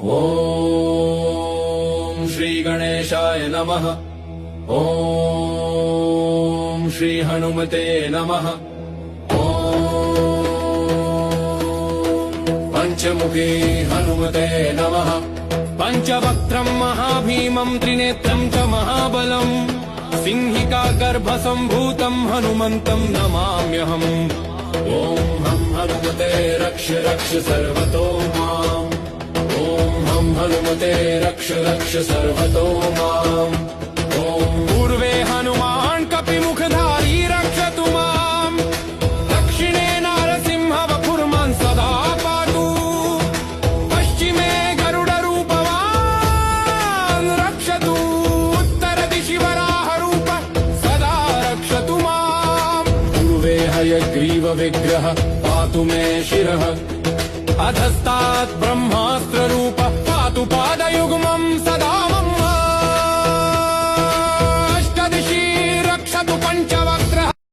ओम श्री गणेशाय नमः। ओम श्री हनुमते नमः। ओम पंचमुखी हनुमते नमः। पंचवक्त्रं महाभीमं त्रिनेत्रं च महाबलम् सिंहिका गर्भसम्भूतं हनुमन्तं नमाम्यहम्। ओम हम हनुमते रक्ष रक्ष सर्वतो माम्। ओम हम हनुमते रक्ष रक्ष सर्वतो माम्। ओम पूर्वे हनुमान् कपिमुखधारी रक्षतु माम्। दक्षिणे नारसिंह वपुर्मान् सदा पातु। पश्चिमे गरुडरूपवान् रक्षतु। उत्तरदिशि वराहरूप सदा रक्षतु माम्। पूर्वे हयग्रीव विग्रह पातु मे शिरः। अधस्तात् ब्रह्मा